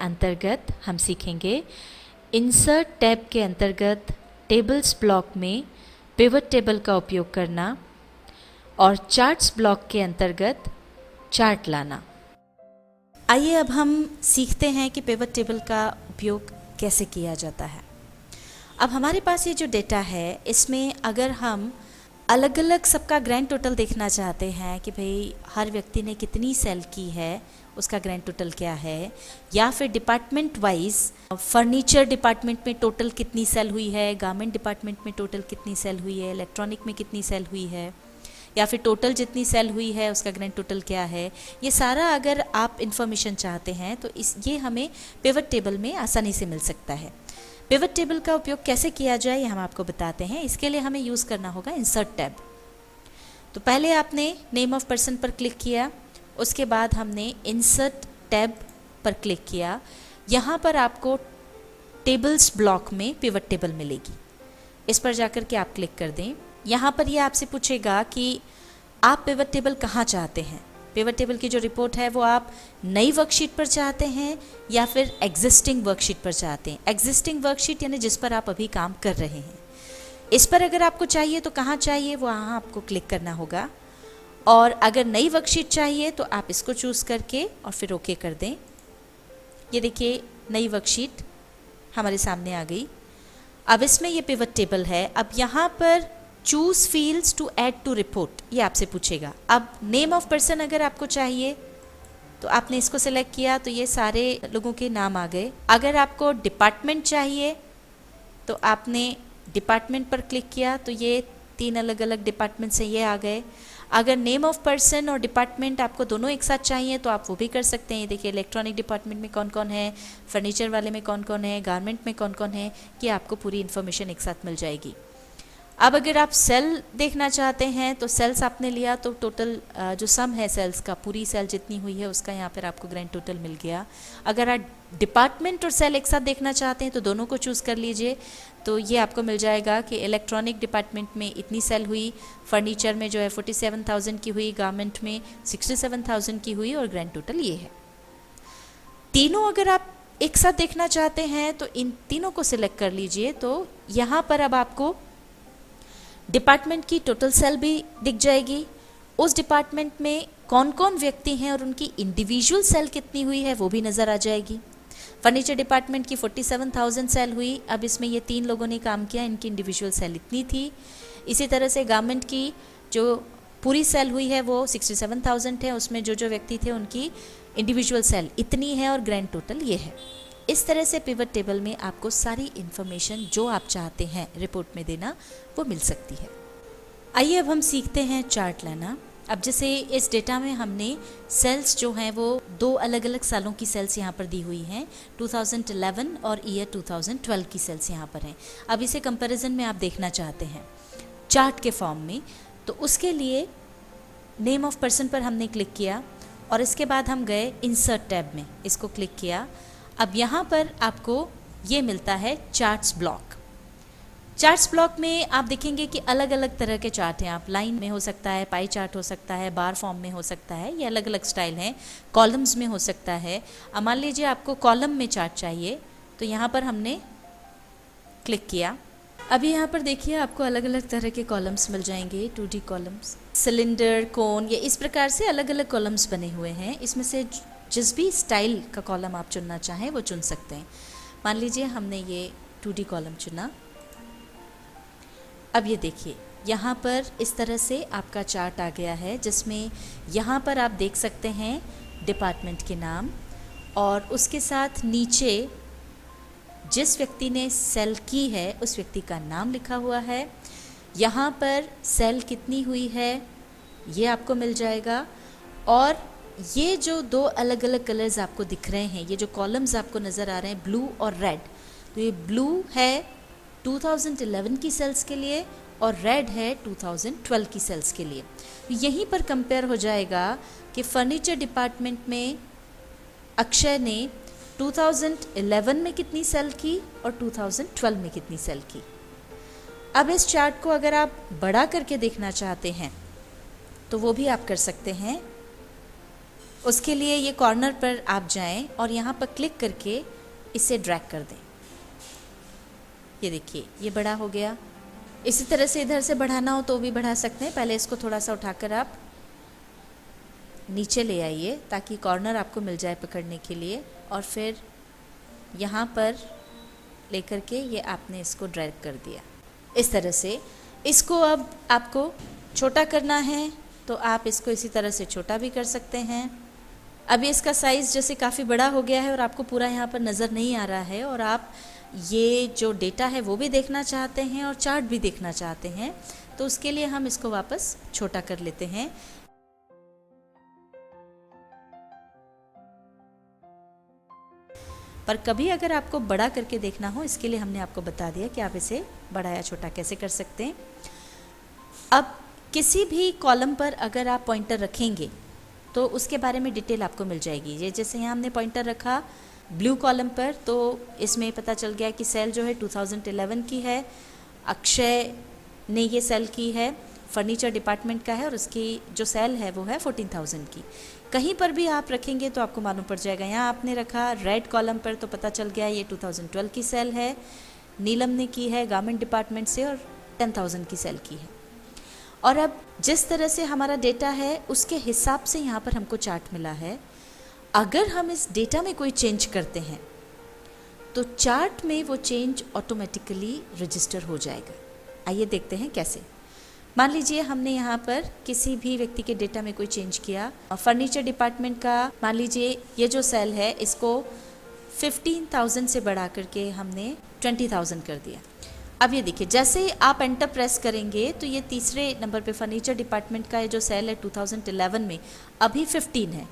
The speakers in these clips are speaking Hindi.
अंतर्गत हम सीखेंगे इंसर्ट टैब के अंतर्गत टेबल्स ब्लॉक में पिवट टेबल का उपयोग करना और चार्ट्स ब्लॉक के अंतर्गत चार्ट लाना। आइए अब हम सीखते हैं कि पिवट टेबल का उपयोग कैसे किया जाता है। अब हमारे पास ये जो डेटा है इसमें अगर हम अलग अलग सबका ग्रैंड टोटल देखना चाहते हैं कि भाई हर व्यक्ति ने कितनी सेल की है, उसका ग्रैंड टोटल क्या है, या फिर डिपार्टमेंट वाइज फर्नीचर डिपार्टमेंट में टोटल कितनी सेल हुई है, गारमेंट डिपार्टमेंट में टोटल कितनी सेल हुई है, इलेक्ट्रॉनिक में कितनी सेल हुई है, या फिर टोटल जितनी सेल हुई है उसका ग्रैंड टोटल क्या है, ये सारा अगर आप इन्फॉर्मेशन चाहते हैं तो ये हमें पिवट टेबल में आसानी से मिल सकता है। पिवट टेबल का उपयोग कैसे किया जाए ये हम आपको बताते हैं। इसके लिए हमें यूज़ करना होगा इंसर्ट टैब। तो पहले आपने नेम ऑफ पर्सन पर क्लिक किया, उसके बाद हमने इंसर्ट टैब पर क्लिक किया। यहाँ पर आपको टेबल्स ब्लॉक में पिवट टेबल मिलेगी, इस पर जाकर के आप क्लिक कर दें। यहाँ पर ये आपसे पूछेगा कि आप पिवट टेबल कहाँ चाहते हैं। पिवट टेबल की जो रिपोर्ट है वो आप नई वर्कशीट पर चाहते हैं या फिर एग्जिस्टिंग वर्कशीट पर चाहते हैं। एग्जिस्टिंग वर्कशीट यानी जिस पर आप अभी काम कर रहे हैं, इस पर अगर आपको चाहिए तो कहाँ चाहिए वहाँ आपको क्लिक करना होगा। और अगर नई वर्कशीट चाहिए तो आप इसको चूज़ करके और फिर ओके कर दें। ये देखिए नई वर्कशीट हमारे सामने आ गई। अब इसमें ये पिवट टेबल है। अब यहाँ पर choose fields to add to report ये आपसे पूछेगा। अब नेम ऑफ पर्सन अगर आपको चाहिए तो आपने इसको सेलेक्ट किया तो ये सारे लोगों के नाम आ गए। अगर आपको डिपार्टमेंट चाहिए तो आपने डिपार्टमेंट पर क्लिक किया तो ये 3 अलग अलग डिपार्टमेंट से ये आ गए। अगर नेम ऑफ पर्सन और डिपार्टमेंट आपको दोनों एक साथ चाहिए तो आप वो भी कर सकते हैं। देखिए इलेक्ट्रॉनिक डिपार्टमेंट में कौन कौन है, फर्नीचर वाले में कौन कौन है, गारमेंट में कौन कौन है, ये आपको पूरी इन्फॉर्मेशन एक साथ मिल जाएगी। अब अगर आप सेल देखना चाहते हैं तो सेल्स आपने लिया तो टोटल जो सम है सेल्स का, पूरी सेल जितनी हुई है उसका यहाँ पर आपको ग्रैंड टोटल मिल गया। अगर आप डिपार्टमेंट और सेल एक साथ देखना चाहते हैं तो दोनों को चूज़ कर लीजिए, तो ये आपको मिल जाएगा कि इलेक्ट्रॉनिक डिपार्टमेंट में इतनी सेल हुई, फर्नीचर में जो है 47,000 की हुई, गारमेंट में 67,000 की हुई और ग्रैंड टोटल ये है। तीनों अगर आप एक साथ देखना चाहते हैं तो इन तीनों को सिलेक्ट कर लीजिए। तो यहाँ पर अब आपको डिपार्टमेंट की टोटल सेल भी दिख जाएगी, उस डिपार्टमेंट में कौन कौन व्यक्ति हैं और उनकी इंडिविजुअल सेल कितनी हुई है वो भी नज़र आ जाएगी। फर्नीचर डिपार्टमेंट की 47,000 सेल हुई। अब इसमें ये 3 लोगों ने काम किया, इनकी इंडिविजुअल सेल इतनी थी। इसी तरह से गारमेंट की जो पूरी सेल हुई है वो 67,000 है, उसमें जो जो व्यक्ति थे उनकी इंडिविजुअल सेल इतनी है और ग्रैंड टोटल ये है। इस तरह से पिवट टेबल में आपको सारी इन्फॉर्मेशन जो आप चाहते हैं रिपोर्ट में देना वो मिल सकती है। आइए अब हम सीखते हैं चार्ट लाना। अब जैसे इस डेटा में हमने सेल्स जो हैं वो 2 अलग अलग सालों की सेल्स यहाँ पर दी हुई हैं, 2011 और ईयर 2012 की सेल्स यहाँ पर हैं। अब इसे कंपैरिजन में आप देखना चाहते हैं चार्ट के फॉर्म में, तो उसके लिए नेम ऑफ पर्सन पर हमने क्लिक किया और इसके बाद हम गए इंसर्ट टैब में, इसको क्लिक किया। अब यहाँ पर आपको ये मिलता है चार्ट्स ब्लॉक। चार्ट्स ब्लॉक में आप देखेंगे कि अलग अलग तरह के चार्ट हैं। आप लाइन में हो सकता है, पाई चार्ट हो सकता है, बार फॉर्म में हो सकता है, ये अलग अलग स्टाइल हैं। कॉलम्स में हो सकता है। अब मान लीजिए आपको कॉलम में चार्ट चाहिए तो यहाँ पर हमने क्लिक किया। अभी यहाँ पर देखिए आपको अलग अलग तरह के कॉलम्स मिल जाएंगे, 2D कॉलम्स, सिलेंडर, कोन, ये इस प्रकार से अलग अलग कॉलम्स बने हुए हैं। इसमें से जिस भी स्टाइल का कॉलम आप चुनना चाहें वो चुन सकते हैं। मान लीजिए हमने ये 2D कॉलम चुना। अब ये देखिए यहाँ पर इस तरह से आपका चार्ट आ गया है, जिसमें यहाँ पर आप देख सकते हैं डिपार्टमेंट के नाम और उसके साथ नीचे जिस व्यक्ति ने सेल की है उस व्यक्ति का नाम लिखा हुआ है। यहाँ पर सेल कितनी हुई है ये आपको मिल जाएगा। और ये जो 2 अलग अलग कलर्स आपको दिख रहे हैं, ये जो कॉलम्स आपको नज़र आ रहे हैं ब्लू और रेड, तो ये ब्लू है 2011 की सेल्स के लिए और रेड है 2012 की सेल्स के लिए। तो यहीं पर कंपेयर हो जाएगा कि फर्नीचर डिपार्टमेंट में अक्षय ने 2011 में कितनी सेल की और 2012 में कितनी सेल की। अब इस चार्ट को अगर आप बड़ा करके देखना चाहते हैं तो वो भी आप कर सकते हैं। उसके लिए ये कॉर्नर पर आप जाएं और यहाँ पर क्लिक करके इसे ड्रैग कर दें। ये देखिए ये बड़ा हो गया। इसी तरह से इधर से बढ़ाना हो तो भी बढ़ा सकते हैं। पहले इसको थोड़ा सा उठाकर आप नीचे ले आइए ताकि कॉर्नर आपको मिल जाए पकड़ने के लिए, और फिर यहाँ पर लेकर के ये आपने इसको ड्रैग कर दिया इस तरह से। इसको अब आपको छोटा करना है तो आप इसको इसी तरह से छोटा भी कर सकते हैं। अभी इसका साइज़ जैसे काफ़ी बड़ा हो गया है और आपको पूरा यहाँ पर नज़र नहीं आ रहा है, और आप ये जो डेटा है वो भी देखना चाहते हैं और चार्ट भी देखना चाहते हैं, तो उसके लिए हम इसको वापस छोटा कर लेते हैं। पर कभी अगर आपको बड़ा करके देखना हो, इसके लिए हमने आपको बता दिया कि आप इसे बड़ा या छोटा कैसे कर सकते हैं। अब किसी भी कॉलम पर अगर आप पॉइंटर रखेंगे तो उसके बारे में डिटेल आपको मिल जाएगी। ये जैसे यहाँ हमने पॉइंटर रखा ब्लू कॉलम पर, तो इसमें पता चल गया कि सेल जो है 2011 की है, अक्षय ने ये सेल की है, फर्नीचर डिपार्टमेंट का है, और उसकी जो सेल है वो है 14,000 की। कहीं पर भी आप रखेंगे तो आपको मालूम पड़ जाएगा। यहाँ आपने रखा रेड कॉलम पर तो पता चल गया ये 2012 की सेल है, नीलम ने की है गारमेंट डिपार्टमेंट से और 10,000 की सेल की है। और अब जिस तरह से हमारा डेटा है उसके हिसाब से यहाँ पर हमको चार्ट मिला है। अगर हम इस डेटा में कोई चेंज करते हैं तो चार्ट में वो चेंज ऑटोमेटिकली रजिस्टर हो जाएगा। आइए देखते हैं कैसे। मान लीजिए हमने यहाँ पर किसी भी व्यक्ति के डेटा में कोई चेंज किया, फर्नीचर डिपार्टमेंट का मान लीजिए ये जो सेल है इसको 15,000 से बढ़ा करके हमने 20,000 कर दिया। अब ये देखिए जैसे ही आप एंटर प्रेस करेंगे तो ये तीसरे नंबर पे फर्नीचर डिपार्टमेंट का ये जो सेल है 2011 में अभी 15 है।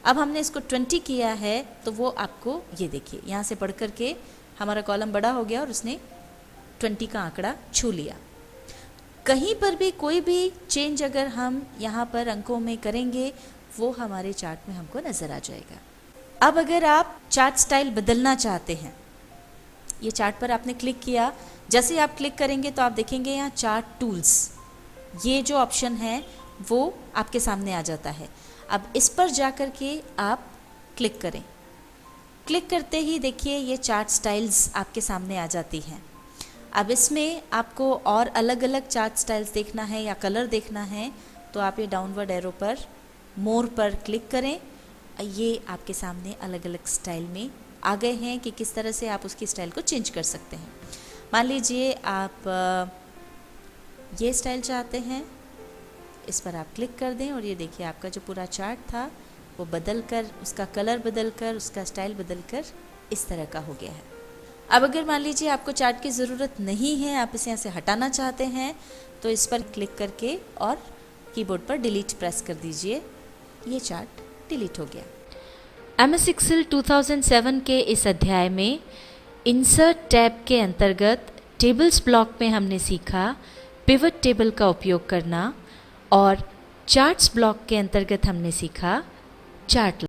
अब हमने इसको 20 किया है तो वो आपको ये देखिए यहाँ से बढ़ कर के हमारा कॉलम बड़ा हो गया और उसने 20 का आंकड़ा छू लिया। कहीं पर भी कोई भी चेंज अगर हम यहाँ पर अंकों में करेंगे वो हमारे चार्ट में हमको नज़र आ जाएगा। अब अगर आप चार्ट स्टाइल बदलना चाहते हैं, ये चार्ट पर आपने क्लिक किया, जैसे ही आप क्लिक करेंगे तो आप देखेंगे यहाँ चार्ट टूल्स, ये जो ऑप्शन है वो आपके सामने आ जाता है। अब इस पर जा कर के आप क्लिक करें। क्लिक करते ही देखिए ये चार्ट स्टाइल्स आपके सामने आ जाती हैं। अब इसमें आपको और अलग अलग चार्ट स्टाइल्स देखना है या कलर देखना है तो आप ये डाउनवर्ड एरो पर मोर पर क्लिक करें। ये आपके सामने अलग अलग स्टाइल में आ गए हैं कि किस तरह से आप उसकी स्टाइल को चेंज कर सकते हैं। मान लीजिए आप ये स्टाइल चाहते हैं, इस पर आप क्लिक कर दें और ये देखिए आपका जो पूरा चार्ट था वो बदल कर, उसका कलर बदल कर, उसका स्टाइल बदल कर इस तरह का हो गया है। अब अगर मान लीजिए आपको चार्ट की ज़रूरत नहीं है, आप इसे यहाँ से हटाना चाहते हैं तो इस पर क्लिक करके और कीबोर्ड पर डिलीट प्रेस कर दीजिए। ये चार्ट डिलीट हो गया। MS Excel 2007 के इस अध्याय में इंसर्ट टैब के अंतर्गत टेबल्स ब्लॉक में हमने सीखा पिवट टेबल का उपयोग करना, और चार्ट्स ब्लॉक के अंतर्गत हमने सीखा चार्ट।